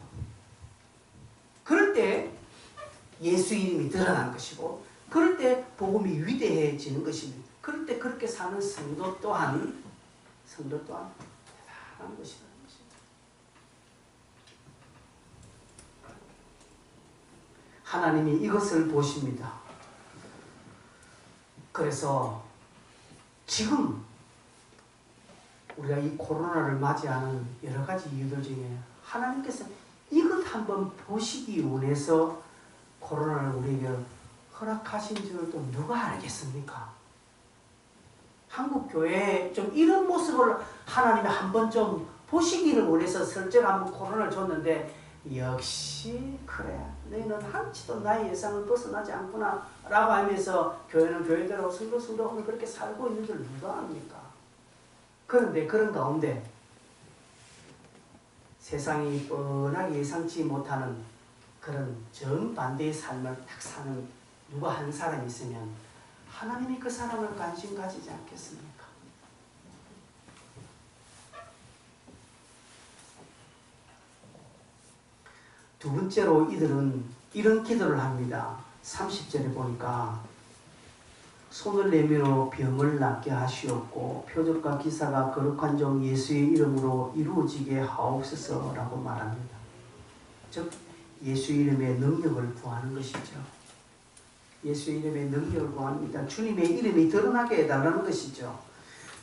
그럴 때 예수 이름이 드러난 것이고, 그럴 때 복음이 위대해지는 것입니다. 그럴 때 그렇게 사는 성도 또한 대단한 것이다. 하나님이 이것을 보십니다. 그래서 지금 우리가 이 코로나를 맞이하는 여러 가지 이유들 중에 하나님께서 이것 한번 보시기 원해서 코로나를 우리에게 허락하신 줄 또 누가 알겠습니까? 한국 교회에 좀 이런 모습을 하나님이 한번 좀 보시기를 원해서 설정 한번 코로나를 줬는데, 역시 그래, 너희는 한치도 나의 예상을 벗어나지 않구나 라고 하면서 교회는 교회대로 성도 오늘 그렇게 살고 있는 줄 누가 압니까? 그런데 그런 가운데 세상이 뻔하게 예상치 못하는 그런 정반대의 삶을 딱 사는 누가 한 사람이 있으면 하나님이 그 사람을 관심 가지지 않겠습니까? 두 번째로 이들은 이런 기도를 합니다. 30절에 보니까 손을 내밀어 병을 낫게 하시옵고 표적과 기사가 거룩한 종 예수의 이름으로 이루어지게 하옵소서라고 말합니다. 즉 예수 이름의 능력을 구하는 것이죠. 예수 이름의 능력을 구합니다. 주님의 이름이 드러나게 해달라는 것이죠.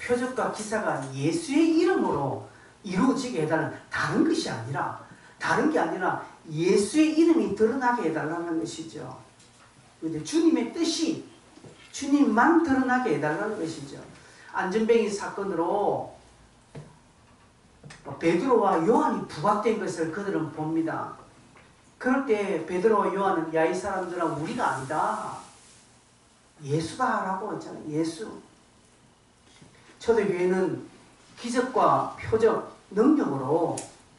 표적과 기사가 예수의 이름으로 이루어지게 해달라는, 다른 것이 아니라, 다른 게 아니라 예수의 이름이 드러나게 해달라는 것이죠. 근데 주님의 뜻이, 주님만 드러나게 해달라는 것이죠. 안전뱅이 사건으로 베드로와 요한이 부각된 것을 그들은 봅니다. 그럴 때 베드로와 요한은, 야, 이 사람들은 우리가 아니다, 예수다 라고 했잖아요. 예수. 초대교회는 기적과 표적, 능력으로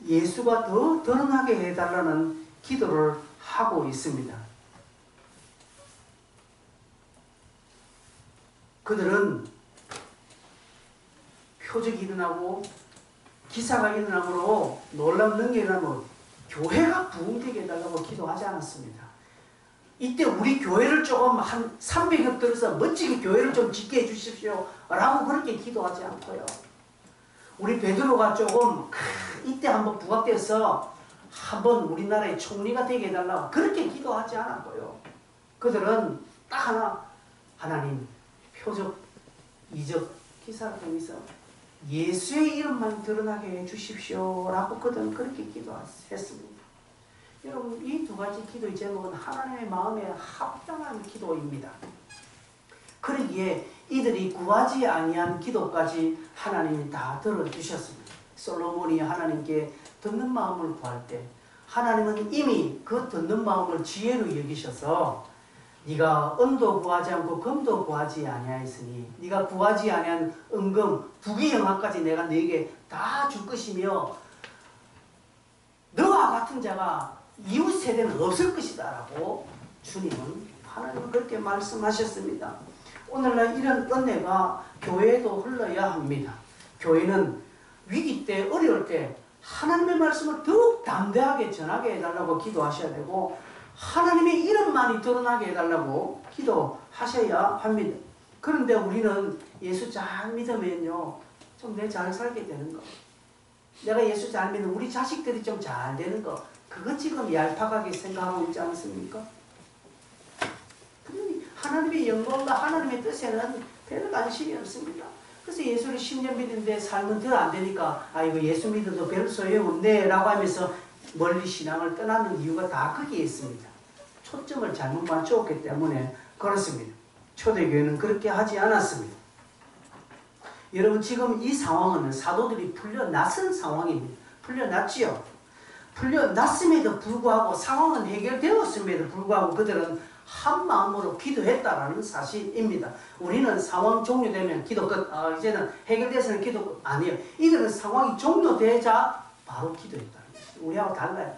예수가 더 드러나게 해달라는 기도를 하고 있습니다. 그들은 표적이 일어나고 기사가 일어나므로 놀라운 능력이 일어나면 교회가 부흥되게 해달라고 기도하지 않았습니다. 이때 우리 교회를 조금 한 300여 들어서 멋지게 교회를 좀 짓게 해주십시오 라고 그렇게 기도하지 않고요. 우리 베드로가 조금 이때 한번 부각돼서 한번 우리나라의 총리가 되게 해달라고 그렇게 기도하지 않았고요. 그들은 딱 하나, 하나님 표적, 이적, 기사를 통해서 예수의 이름만 드러나게 해주십시오 라고 그들은 그렇게 기도했습니다. 여러분, 이 두 가지 기도의 제목은 하나님의 마음에 합당한 기도입니다. 그러기에 이들이 구하지 아니한 기도까지 하나님이 다 들어주셨습니다. 솔로몬이 하나님께 듣는 마음을 구할 때 하나님은 이미 그 듣는 마음을 지혜로 여기셔서 네가 은도 구하지 않고 금도 구하지 아니하였으니 네가 구하지 아니한 은금, 부귀영화까지 내가 네게 다 줄 것이며 너와 같은 자가 이웃 세대는 없을 것이다 라고 하나님은 그렇게 말씀하셨습니다. 오늘날 이런 은혜가 교회에도 흘러야 합니다. 교회는 위기 때, 어려울 때 하나님의 말씀을 더욱 담대하게 전하게 해달라고 기도하셔야 되고, 하나님의 이름만이 드러나게 해달라고 기도하셔야 합니다. 그런데 우리는 예수 잘 믿으면요, 좀 내 잘 살게 되는 거, 내가 예수 잘 믿는 우리 자식들이 좀 잘 되는 거, 그거 지금 얄팍하게 생각하고 있지 않습니까? 하나님의 영광과 하나님의 뜻에는 별 관심이 없습니다. 그래서 예수를 10년 믿는데 삶은 더 안 되니까 아 이거 예수 믿어도 별 소용없네 라고 하면서 멀리 신앙을 떠나는 이유가 다 거기에 있습니다. 초점을 잘못 맞추었기 때문에 그렇습니다. 초대교회는 그렇게 하지 않았습니다. 여러분 지금 이 상황은 사도들이 풀려났은 상황입니다. 풀려났지요. 풀려났음에도 불구하고 상황은 해결되었음에도 불구하고 그들은 한 마음으로 기도했다라는 사실입니다. 우리는 상황 종료되면 기도 끝. 이제는 해결돼서는 기도 끝. 아니에요. 이들은 상황이 종료되자 바로 기도했다는 것이죠. 우리하고 달라요.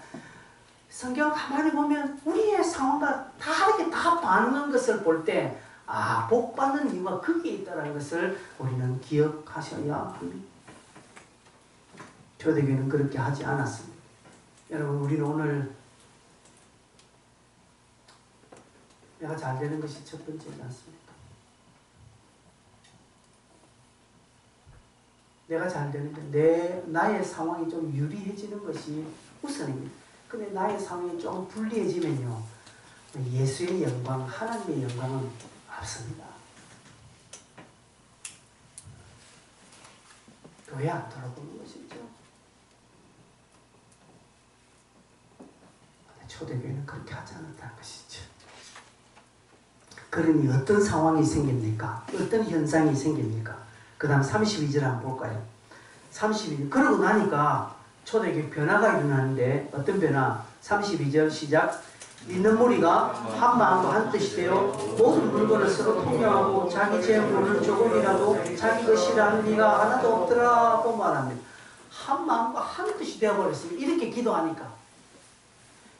성경 가만히 보면 우리의 상황과 다르게 다 반응한 것을 볼 때 복 받는 이유가 거기에 있다는 것을 우리는 기억하셔야 합니다. 초대교회는 그렇게 하지 않았습니다. 여러분 우리는 오늘 내가 잘 되는 것이 첫 번째지 않습니까? 내가 잘 되는데 나의 상황이 좀 유리해지는 것이 우선입니다. 근데 나의 상황이 좀 불리해지면요 예수의 영광, 하나님의 영광은 없습니다. 교회 안 돌아보는 것이죠. 초대교회는 그렇게 하지 않았다는 것이죠. 그러니 어떤 상황이 생깁니까? 어떤 현상이 생깁니까? 그 다음 32절 한번 볼까요? 32절 그러고 나니까 초대교회 변화가 일어나는데 어떤 변화? 32절 시작. 믿는 무리가 한 마음과 한 뜻이 되어 모든 물건을 서로 통용하고 자기 재물을 조금이라도 자기 것이라 하는 이가 하나도 없더라고 말합니다. 한 마음과 한 뜻이 되어버렸습니다. 이렇게 기도하니까.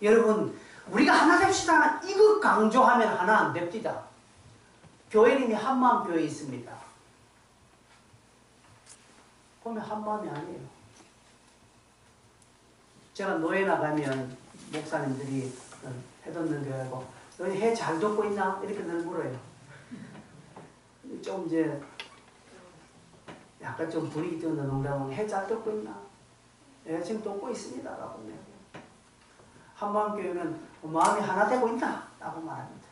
여러분 우리가 하나 됩시다. 이거 강조하면 하나 안 됩니다. 교회 이름이 한마음 교회에 있습니다. 보면 한마음이 아니에요. 제가 노예 나가면 목사님들이 해돋는 교회고 너희 해 잘 돕고 있나? 이렇게 늘 물어요. 좀 이제 약간 좀 분위기 띄우는 농담은 해 잘 돕고 있나? 내가 지금 돕고 있습니다. 라고 해요. 한마음교회는 마음이 하나 되고 있나? 라고 말합니다.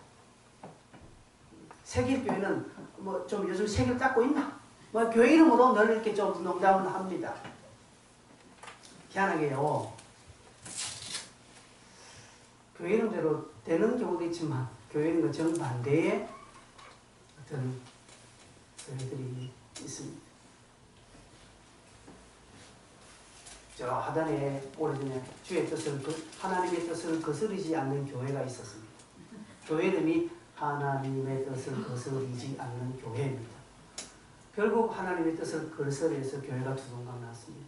세길교회는 뭐 좀 요즘 세길 닦고 있나? 뭐 교회 이름으로 늘 이렇게 좀 농담을 합니다. 희한하게요. 교회 이름대로 되는 경우도 있지만 교회 이름과 정반대의 어떤 교회들이 있습니다. 저 하단에 오래전에 주의 뜻을 하나님의 뜻을 거스르지 않는 교회가 있었습니다. 교회 이름이 하나님의 뜻을 거스르지 않는 교회입니다. 결국 하나님의 뜻을 거스르해서 교회가 두동강 났습니다.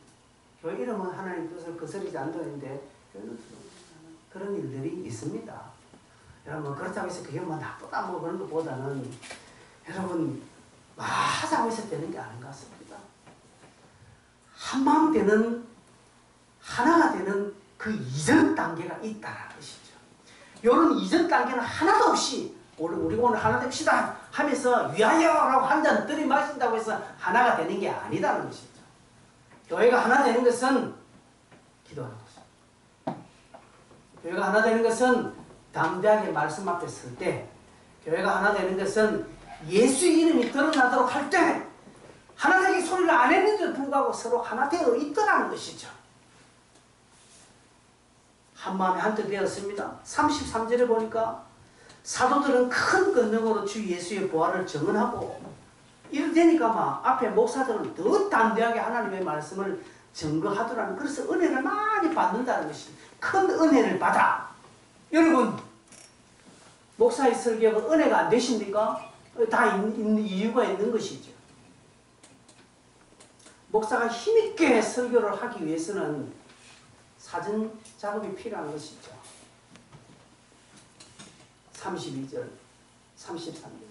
교회 이름은 하나님의 뜻을 거스르지 않는데 교회는 두동강 나는 그런 일들이 있습니다. 여러분 그렇다고 해서 그게 뭐 나쁘다 뭐 그런 것보다는 여러분 하자고 해서 되는 게 아닌 것 같습니다. 한마음 되는 하나가 되는 그 이전 단계가 있다는 것이죠. 이런 이전 단계는 하나도 없이 우리가 오늘 하나 됩시다 하면서 위하여라고 한 잔 들이마신다고 해서 하나가 되는 게 아니다는 것이죠. 교회가 하나 되는 것은 기도하는 것입니다. 교회가 하나 되는 것은 담대하게 말씀 앞에 설 때, 교회가 하나 되는 것은 예수 이름이 드러나도록 할 때 하나 되기 소리를 안 했는데도 불구하고 서로 하나 되어 있더라는 것이죠. 한마음에 한뜻 되었습니다. 33절에 보니까 사도들은 큰 권능으로 주 예수의 부활을 증언하고 이렇게 되니까 막 앞에 목사들은 더 담대하게 하나님의 말씀을 증거하더라는, 그래서 은혜를 많이 받는다는 것입니다. 큰 은혜를 받아. 여러분 목사의 설교가 은혜가 안 되십니까? 다 있는 이유가 있는 것이죠. 목사가 힘있게 설교를 하기 위해서는 사전 작업이 필요한 것이죠. 32절, 33절.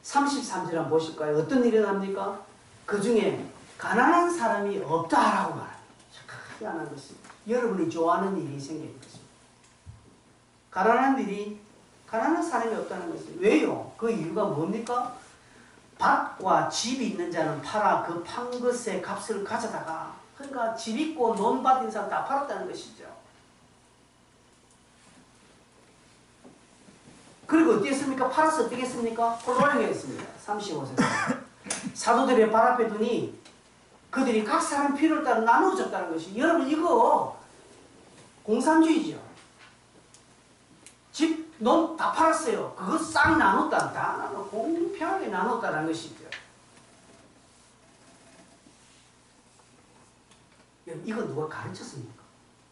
33절 한번 보실까요? 어떤 일이 납니까? 그 중에 가난한 사람이 없다라고 말합니다. 희한한 것입니다. 여러분이 좋아하는 일이 생기는 것입니다. 가난한 사람이 없다는 것입니다. 왜요? 그 이유가 뭡니까? 밭과 집이 있는 자는 팔아 그 판 것의 값을 가져다가, 그러니까 집 있고 논밭 있는 사람 다 팔았다는 것이죠. 그리고 어떻게 했습니까? 팔아서 어떻게 했습니까? 홀로잉 했습니다. 35절. 사도들의 발 앞에 두니 그들이 각 사람 필요를 따라 나누어졌다는 것이, 여러분 이거 공산주의죠. 집, 논 다 팔았어요. 그거 싹 나눴다. 다 나눠 공평하게 나눴다는 것이죠. 이거 누가 가르쳤습니까?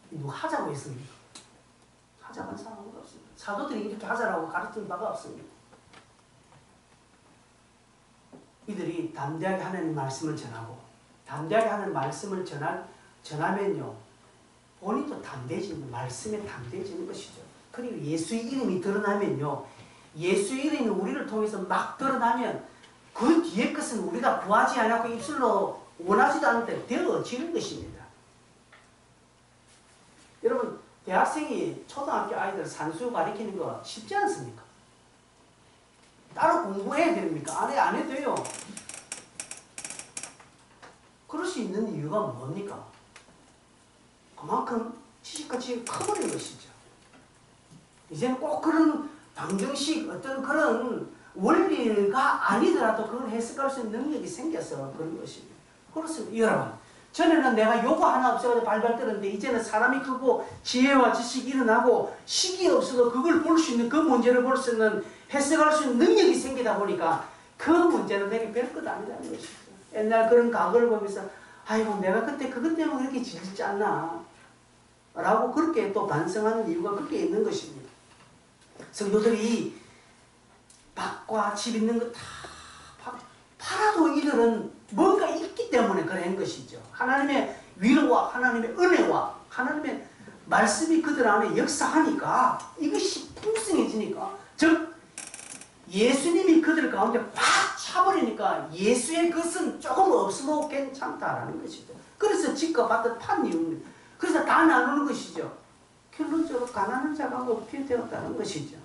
누가 하자고 했습니까? 하자고 한 사람은 없습니다. 사도들이 이렇게 하자라고 가르친 바가 없습니다. 이들이 담대하게 하나님 말씀을 전하고, 담대하게 하는 말씀을 전하면요, 본인도 담대해지는, 말씀에 담대해지는 것이죠. 그리고 예수의 이름이 드러나면요, 예수의 이름이 우리를 통해서 막 드러나면 그 뒤에 것은 우리가 구하지 않고 입술로 원하지도 않는데 되어지는 것입니다. 여러분, 대학생이 초등학교 아이들 산수 가르치는 거 쉽지 않습니까? 따로 공부해야 됩니까? 안 해도 돼요. 그럴 수 있는 이유가 뭡니까? 그만큼 지식가치 커버린 것이죠. 이제는 꼭 그런 방정식, 어떤 그런 원리가 아니더라도 그걸 해석할 수 있는 능력이 생겨서 그런 것입니다. 그렇습니다. 여러분, 전에는 내가 요거 하나 없어가지고 발발 떨었는데, 이제는 사람이 크고 지혜와 지식이 일어나고 식이 없어도 그걸 볼 수 있는, 그 문제를 볼 수 있는, 해석할 수 있는 능력이 생기다 보니까 그 문제는 내게 별것 아니라는 것이죠. 옛날 그런 과거를 보면서 아이고 내가 그때 그것 때문에 그렇게 질지 않나 라고 그렇게 또 반성하는 이유가 그렇게 있는 것입니다. 성도들이 밭과 집 있는 거 다 팔아도 이들은 뭔가 있기 때문에 그런 것이죠. 하나님의 위로와 하나님의 은혜와 하나님의 말씀이 그들 안에 역사하니까 이것이 풍성해지니까, 즉 예수님이 그들 가운데 꽉 차버리니까 예수의 것은 조금 없어도 괜찮다라는 것이죠. 그래서 집과 밭을 판 이유입니다. 그래서 다 나누는 것이죠. 결론적으로 가난한 자가 없게 되었다는 것이죠.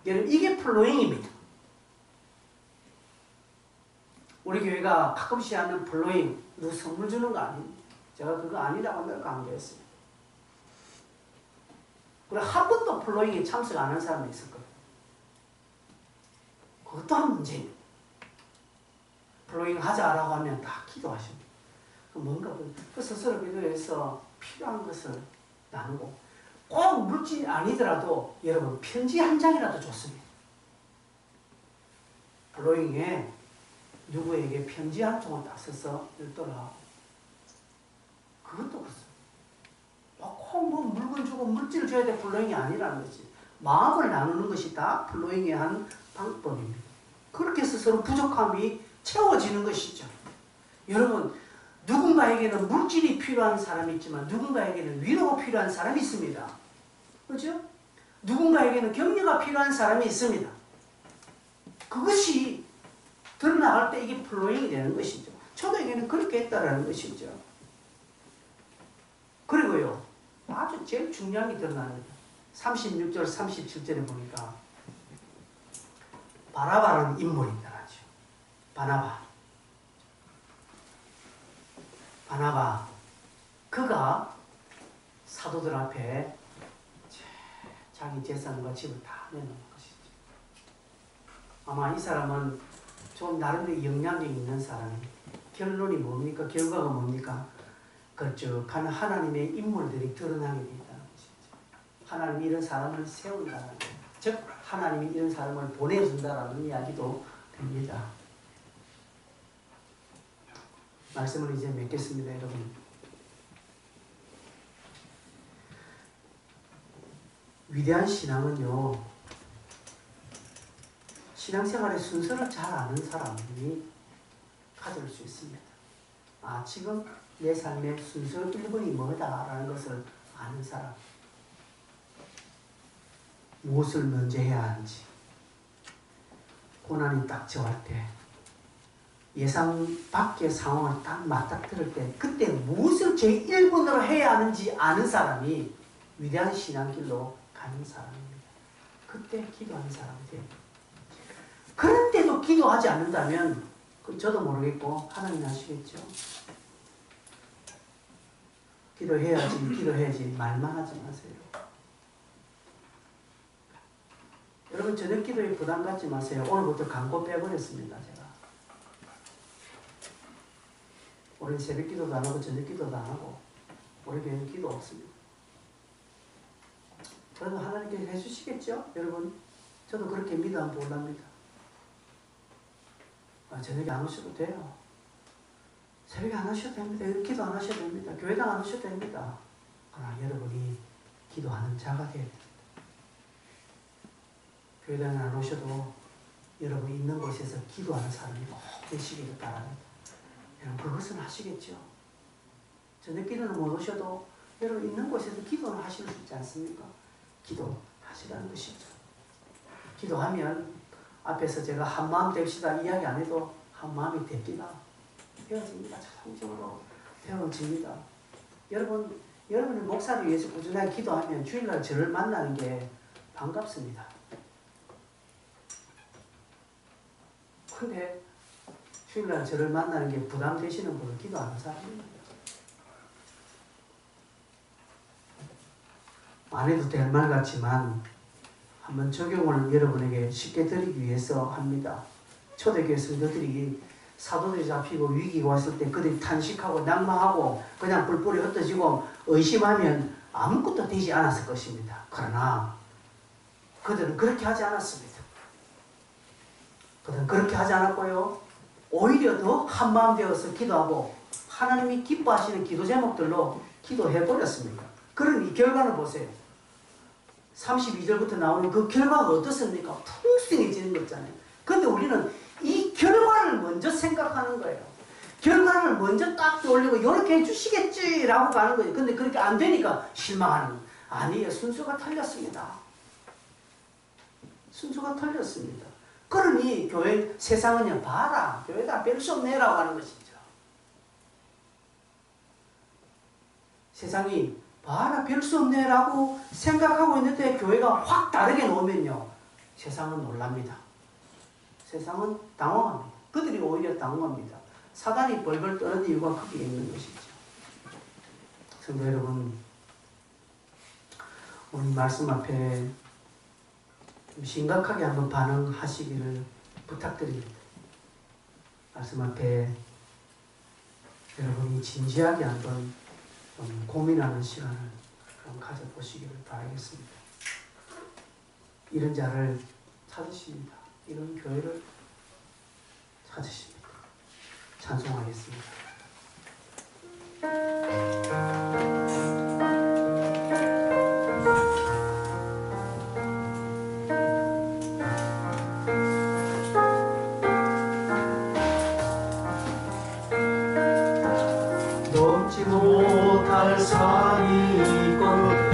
여러분, 이게 플로잉입니다. 우리 교회가 가끔씩 하는 플로잉, 누구 선물 주는 거 아닙니다. 제가 그거 아니라고 늘 강조했어요. 그리고 한 번도 플로잉에 참석 안 한 사람이 있을 거예요. 그것도 한 문제입니다. 플로잉 하자라고 하면 다 기도하십니다. 뭔가 그 스스로 기도해서 필요한 것을 나누고, 꼭 물질이 아니더라도 여러분 편지 한 장이라도 좋습니다. 플로잉에 누구에게 편지 한 통을 딱 써서 읽더라. 그것도 그렇습니다. 꼭 뭐 물건 주고 물질을 줘야 돼 플로잉이 아니라는 거지. 마음을 나누는 것이 다 플로잉의 한 방법입니다. 그렇게 해서 서로 부족함이 채워지는 것이죠. 여러분, 누군가에게는 물질이 필요한 사람이 있지만 누군가에게는 위로가 필요한 사람이 있습니다. 그렇죠? 누군가에게는 격려가 필요한 사람이 있습니다. 그것이 드러나갈 때 이게 플로잉이 되는 것이죠. 초대에게는 그렇게 했다라는 것이죠. 그리고요, 아주 제일 중요한 게 드러납니다. 36절, 37절에 보니까 바나바라는 인물이 나타나죠. 바나바. 그가 사도들 앞에 자기 재산과 집을 다 내놓은 것이죠. 아마 이 사람은 좀 나름대로 영향력이 있는 사람입니다. 결론이 뭡니까? 결과가 뭡니까? 걸쭉한 하나님의 인물들이 드러나게 된다는 것이죠. 하나님이 이런 사람을 세운다는 것, 즉 하나님이 이런 사람을 보내준다라는 이야기도 됩니다. 말씀을 이제 맺겠습니다, 여러분. 위대한 신앙은요, 신앙생활의 순서를 잘 아는 사람이 가질 수 있습니다. 아, 지금 내 삶의 순서 1번이 뭐다라는 것을 아는 사람. 무엇을 먼저 해야 하는지, 고난이 딱 저할 때, 예상 밖의 상황을 딱 맞닥뜨릴 때, 그때 무엇을 제1번으로 해야 하는지 아는 사람이 위대한 신앙길로 가는 사람입니다. 그때 기도하는 사람이 돼요. 그런데도 기도하지 않는다면, 저도 모르겠고 하나님 아시겠죠? 기도해야지 말만 하지 마세요. 여러분, 저녁 기도에 부담 갖지 마세요. 오늘부터 광고 빼버렸습니다, 제가. 우리는 새벽 기도도 안 하고 저녁 기도도 안 하고 우리 교회는 기도 없습니다. 그러면 하나님께서 해주시겠죠? 여러분 저도 그렇게 믿어 볼랍니다. 저녁에 안 오셔도 돼요. 새벽에 안 하셔도 됩니다. 기도 안 하셔도 됩니다. 교회당 안 오셔도 됩니다. 그러나 여러분이 기도하는 자가 되어야 됩니다. 교회당에 안 오셔도 여러분 있는 곳에서 기도하는 사람이 꼭 되시기를 바랍니다. 여러분 그것은 하시겠죠. 저녁 기도는 못 오셔도 여러분 있는 곳에서 기도는 하실 수 있지 않습니까? 기도하시라는 것이죠. 기도하면 앞에서 제가 한마음 됩시다 이야기 안 해도 한마음이 됩니다. 되어집니다. 자동적으로 되어집니다. 여러분이 목사를 위해서 꾸준하게 기도하면 주일날 저를 만나는 게 반갑습니다. 근데 주일날 저를 만나는 게 부담되시는 분은 기도하는 사람입니다. 안 해도 될 말 같지만 한번 적용을 여러분에게 쉽게 드리기 위해서 합니다. 초대교회 성도들이 사도들이 잡히고 위기가 왔을 때 그들이 탄식하고 낭망하고 그냥 뿔뿔이 흩어지고 의심하면 아무것도 되지 않았을 것입니다. 그러나 그들은 그렇게 하지 않았습니다. 그들은 그렇게 하지 않았고요. 오히려 더 한마음 되어서 기도하고 하나님이 기뻐하시는 기도 제목들로 기도해버렸습니다. 그러니 결과는 보세요. 32절부터 나오는 그 결과가 어떻습니까? 풍성해지는 거잖아요. 그런데 우리는 이 결과를 먼저 생각하는 거예요. 결과를 먼저 딱 올리고 이렇게 해주시겠지라고 가는 거예요. 근데 그렇게 안 되니까 실망하는 거예요. 아니에요. 순서가 틀렸습니다. 순서가 틀렸습니다. 그러니 교회 세상은요. 봐라. 교회다 별 수 없네라고 하는 것이죠. 세상이 봐라 별 수 없네라고 생각하고 있는데 교회가 확 다르게 놓으면요. 세상은 놀랍니다. 세상은 당황합니다. 그들이 오히려 당황합니다. 사단이 벌벌 떠는 이유가 거기에 있는 것이죠. 성도 여러분, 오늘 말씀 앞에 좀 심각하게 한번 반응하시기를 부탁드립니다. 말씀 앞에 여러분이 진지하게 한번 좀 고민하는 시간을 좀 가져보시기를 바라겠습니다. 이런 자를 찾으십니다. 이런 교회를 찾으십니다. 찬송하겠습니다. 넘지 못할 산이 있거든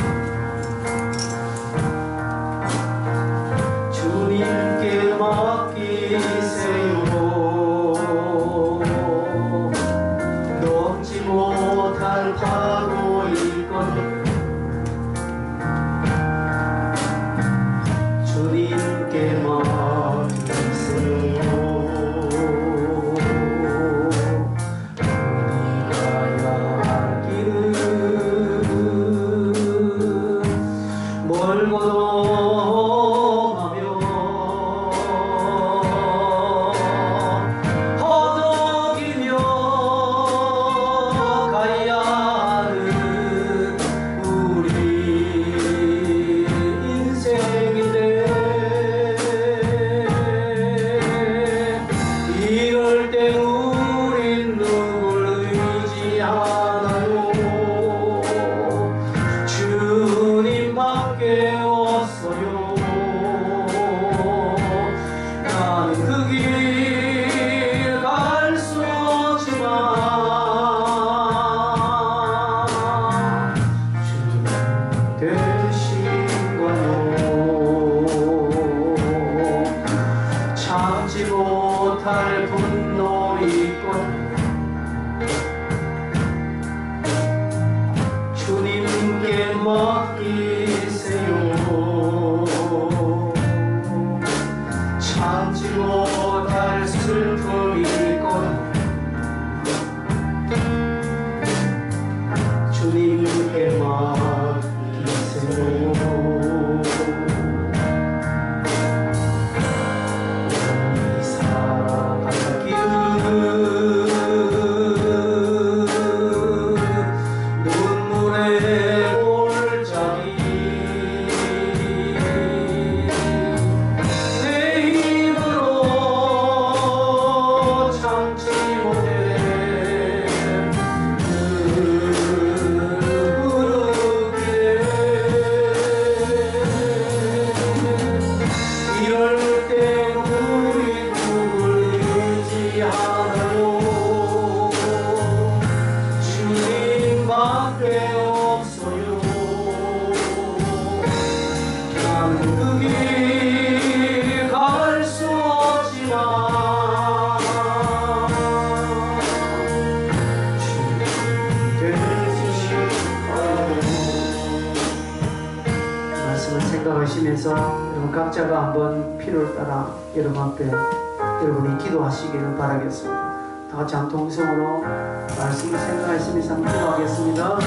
주님께 맡기세요. 넘지 못할 파도 있거든 주님께 맡기세요. 수밖에 없어요. 나는 그 길 갈 수 없지만 말씀을 생각하시면서 여러분 각자가 한번 필요를 따라 여러분 앞에 여러분이 기도하시기를 바라겠습니다. 다 같이 한 통성으로 말씀을 생각하시면서 한번 기도하겠습니다.